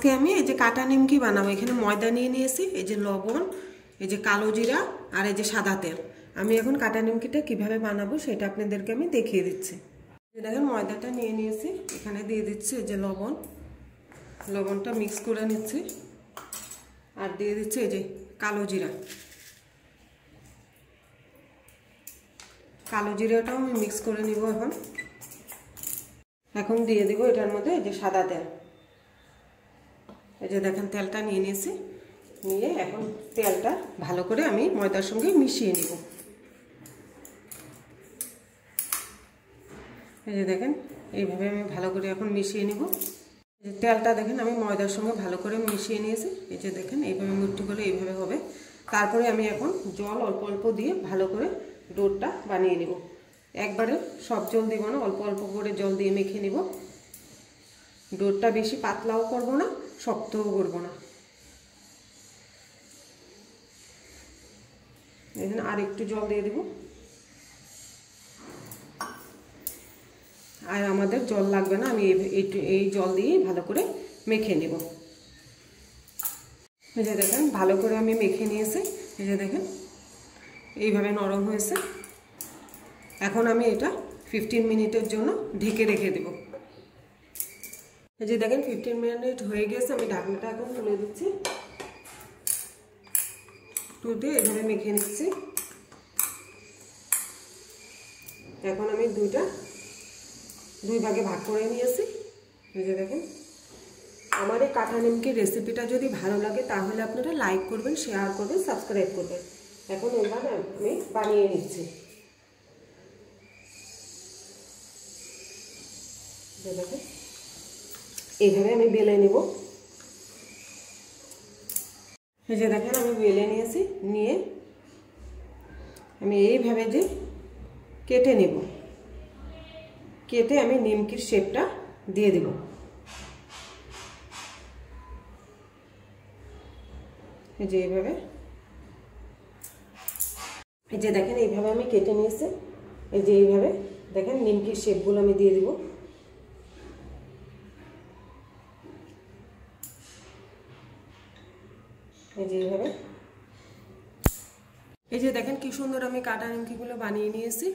আজকে আমি এই যে কাটা নিমকি বানাবো। এখানে ময়দা নিয়ে নিয়েছি, এই যে লবণ, এই যে কালো জিরা আর এই যে সাদা তেল। আমি এখন কাটা নিমকিটা কিভাবে বানাবো সেটা আপনাদেরকে আমি দেখিয়ে দিচ্ছি। দেখেন ময়দাটা নিয়ে নিয়েছি, এখানে দিয়ে দিচ্ছি এই যে লবণ, লবণটা মিক্স করে নিচ্ছি। আর দিয়ে দিচ্ছি এই যে কালো জিরা, কালো জিরাটাও আমি মিক্স করে নিব। এখন দিয়ে দিব এটার মধ্যে এই যে সাদা তেল। এই যে দেখেন তেলটা নিয়ে নিয়েছি, নিয়ে এখন তেলটা ভালো করে আমি ময়দার সঙ্গে মিশিয়ে নিব। এই যে দেখেন এইভাবে আমি ভালো করে এখন মিশিয়ে নিব। এই যে তেলটা দেখেন আমি ময়দার সঙ্গে ভালো করে মিশিয়ে নিয়েছি। এই যে দেখেন এইভাবে মুঠি করে এইভাবে হবে। তারপরে আমি এখন জল অল্প অল্প দিয়ে ভালো করে ডোটা বানিয়ে নিব। একবারে সব জল দিব না, অল্প অল্প করে জল দিয়ে মেখে নিব। ডোটা বেশি পাতলাও করব না, শক্তও করব না। এখানে আর একটু জল দিয়ে দিব। আর আমাদের জল লাগবে না, আমি এই জল দিয়ে ভালো করে মেখে নেব। এই যে দেখেন ভালো করে আমি মেখে নিয়েছি। এই যে দেখেন এইভাবে নরম হয়েছে। এখন আমি এটা 15 মিনিটের জন্য ঢেকে রেখে দেব। এই যে দেখেন 15 মিনিট হয়ে গেছে, আমি ঢাকনাটা এখন তুলে দিচ্ছি। তুলে এইভাবে মেখে নিচ্ছি। এখন আমি দুই ভাগে ভাগ করে নিয়েছি। এই যে দেখেন আমার এই কাটা নিমকির রেসিপিটা যদি ভালো লাগে তাহলে আপনারা লাইক করবেন, শেয়ার করবেন, সাবস্ক্রাইব করবেন। এখন এইভাবে আমি বানিয়ে নিচ্ছি। দেখেন এইভাবে আমি বেলে নিব। এই যে দেখেন আমি বেলে নিয়েছি, নিয়ে আমি এইভাবে যে কেটে নেব, কেটে আমি নিমকির শেপটা দিয়ে দেব। এই যে এইভাবে, এই যে দেখেন এইভাবে আমি কেটে নিয়েছি। এই যে এইভাবে দেখেন নিমকির শেপগুলো আমি দিয়ে দিব। এই যে এইভাবে, এই যে দেখেন কি সুন্দর আমি কাটা নিমকিগুলো বানিয়ে নিয়েছি।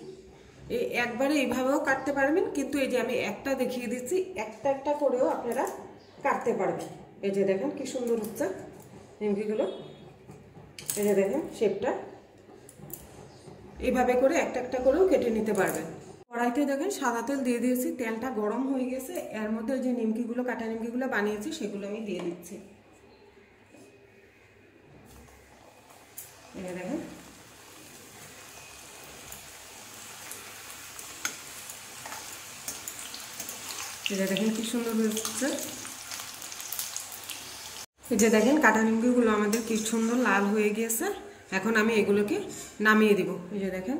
এই একবারে এইভাবেও কাটতে পারবেন, কিন্তু এই যে আমি একটা দেখিয়ে দিচ্ছি, একটা একটা করেও আপনারা কাটতে পারবেন। এই যে দেখেন কি সুন্দর হচ্ছে নিমকিগুলো। এই যে দেখেন শেপটা, এইভাবে করে একটা একটা করেও কেটে নিতে পারবেন। কড়াইতে দেখেন সাদা তেল দিয়ে দিয়েছি, তেলটা গরম হয়ে গেছে। এর মধ্যে যে নিমকিগুলো কাটা নিমকিগুলো বানিয়েছি সেগুলো আমি দিয়ে দিচ্ছি। এই যে দেখেন এটা দেখেন কি সুন্দর হচ্ছে। এই যে দেখেন কাটা নিমকিগুলো আমাদের কি সুন্দর লাল হয়ে গিয়েছে। এখন আমি এগুলোকে নামিয়ে দিব। এই যে দেখেন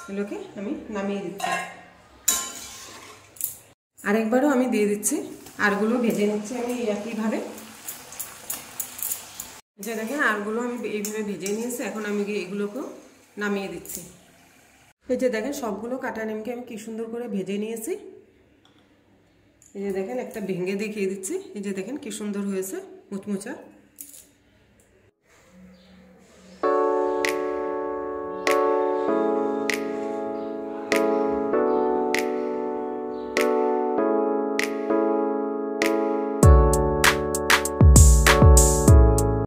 এগুলোকে আমি নামিয়ে দিচ্ছি। আরেকবারও আমি দিয়ে দিচ্ছি, আরগুলো ভেজে নিচ্ছি আমি একইভাবে। যে দেখেন আরগুলো আমি এইভাবে ভেজে নিয়েছি। এখন আমি এগুলোকেও নামিয়ে দিচ্ছি। এই যে দেখেন সবগুলো কাটা নিমকি আমি কি সুন্দর করে ভেজে নিয়েছি। এই যে দেখেন একটা ভেঙে দেখিয়ে দিচ্ছি। এই যে দেখেন কি সুন্দর হয়েছে মুচমুচা।